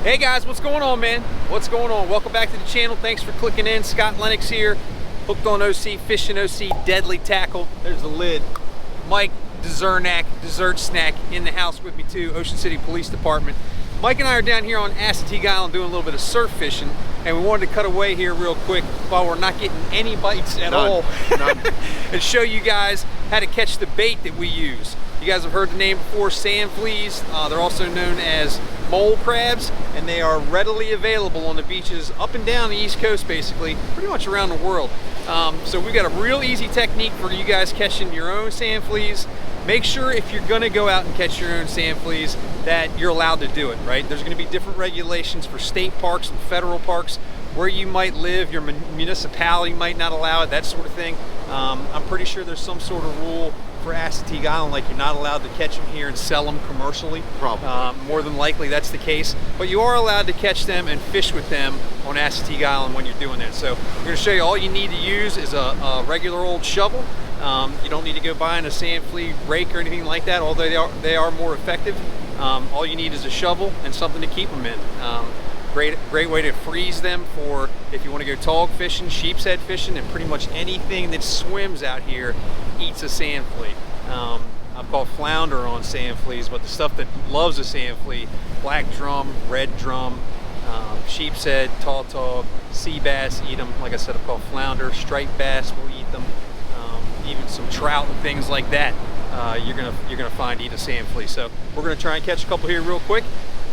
Hey guys, what's going on, man? What's going on? Welcome back to the channel. Thanks for clicking in. Scott Lennox here. Hooked on OC, fishing OC, deadly tackle. There's the lid. Mike Dessert Snack in the house with me too, Ocean City Police Department. Mike and I are down here on Assateague Island doing a little bit of surf fishing, and we wanted to cut away here real quick while we're not getting any bites at all. And show you guys how to catch the bait that we use. You guys have heard the name before, sand fleas. They're also known as mole crabs, and they are readily available on the beaches up and down the East Coast, basically, pretty much around the world. So we've got a real easy technique for you guys catching your own sand fleas. Make sure if you're gonna go out and catch your own sand fleas that you're allowed to do it, right? There's gonna be different regulations for state parks and federal parks. Where you might live, your municipality might not allow it, that sort of thing. I'm pretty sure there's some sort of rule for Assateague Island, like you're not allowed to catch them here and sell them commercially. Probably. More than likely that's the case. But you are allowed to catch them and fish with them on Assateague Island when you're doing that. So we're gonna show you all you need to use is a regular old shovel. You don't need to go buying a sand flea rake or anything like that, although they are more effective. All you need is a shovel and something to keep them in. Great way to freeze them for if you want to go tautog fishing, sheepshead fishing, and pretty much anything that swims out here eats a sand flea. I've caught flounder on sand fleas, but the stuff that loves a sand flea, black drum, red drum, sheepshead, tautog, sea bass eat them. Like I said, I've caught flounder, striped bass will eat them, even some trout and things like that. You're gonna find eat a sand flea. So we're gonna try and catch a couple here real quick.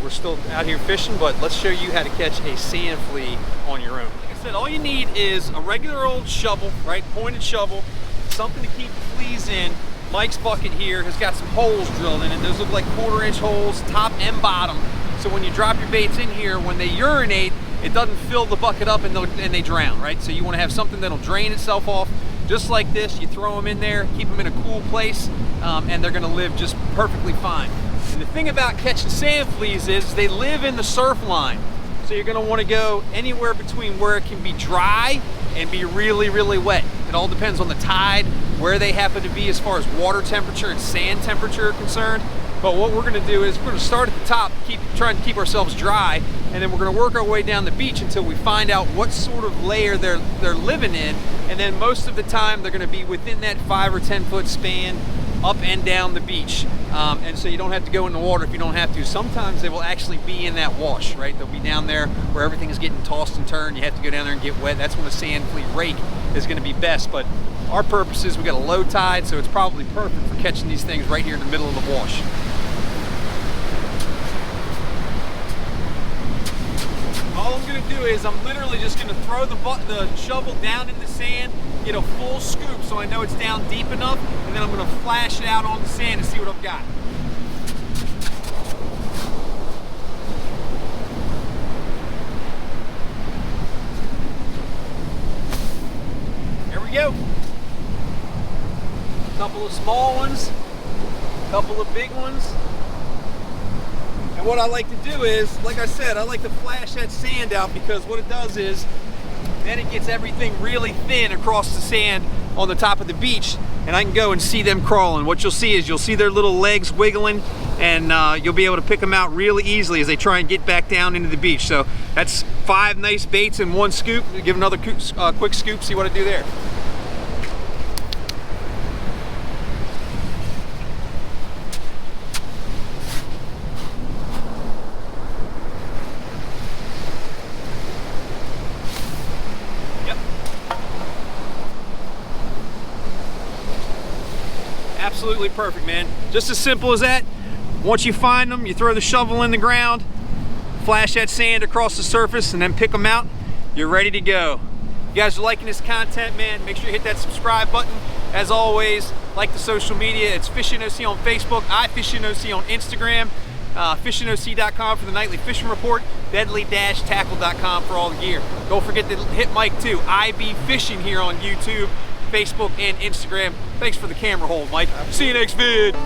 We're still out here fishing, but let's show you how to catch a sand flea on your own. Like I said, all you need is a regular old shovel, right? Pointed shovel, something to keep the fleas in. Mike's bucket here has got some holes drilled in it. Those look like 1/4-inch holes, top and bottom. So when you drop your baits in here, when they urinate, it doesn't fill the bucket up and they drown, right? So you want to have something that'll drain itself off. Just like this, you throw them in there, keep them in a cool place, and they're gonna live just perfectly fine. And the thing about catching sand fleas is they live in the surf line. So you're gonna wanna go anywhere between where it can be dry and be really, really wet. It all depends on the tide, where they happen to be as far as water temperature and sand temperature are concerned. But what we're gonna do is we're gonna start at the top, trying to keep ourselves dry, and then we're gonna work our way down the beach until we find out what sort of layer they're living in. And then most of the time they're gonna be within that 5 or 10 foot span up and down the beach. And so you don't have to go in the water if you don't have to. Sometimes they will actually be in that wash, right? They'll be down there where everything is getting tossed and turned. You have to go down there and get wet. That's when a sand flea rake is gonna be best. But our purpose is we got a low tide, so it's probably perfect for catching these things right here in the middle of the wash. All I'm gonna do is I'm literally just gonna throw the shovel down in the sand, get a full scoop so I know it's down deep enough, and then I'm gonna flash it out on the sand and see what I've got. There we go. A couple of small ones, a couple of big ones. And what I like to do is, like I said, I like to flash that sand out because what it does is, then it gets everything really thin across the sand on the top of the beach, and I can go and see them crawling. What you'll see is you'll see their little legs wiggling, and you'll be able to pick them out really easily as they try and get back down into the beach. So that's 5 nice baits in 1 scoop. Give another quick scoop, see what I do there. Absolutely perfect, man. Just as simple as that. Once you find them, you throw the shovel in the ground, flash that sand across the surface, and then pick them out. You're ready to go. You guys are liking this content, man, make sure you hit that subscribe button. As always, like the social media. It's Fishing OC on Facebook, iFishingOC on Instagram, fishingoc.com for the nightly fishing report, deadly-tackle.com for all the gear. Don't forget to hit Mike too, IB Fishing here on YouTube, Facebook, and Instagram. Thanks for the camera hold, Mike. See you next vid.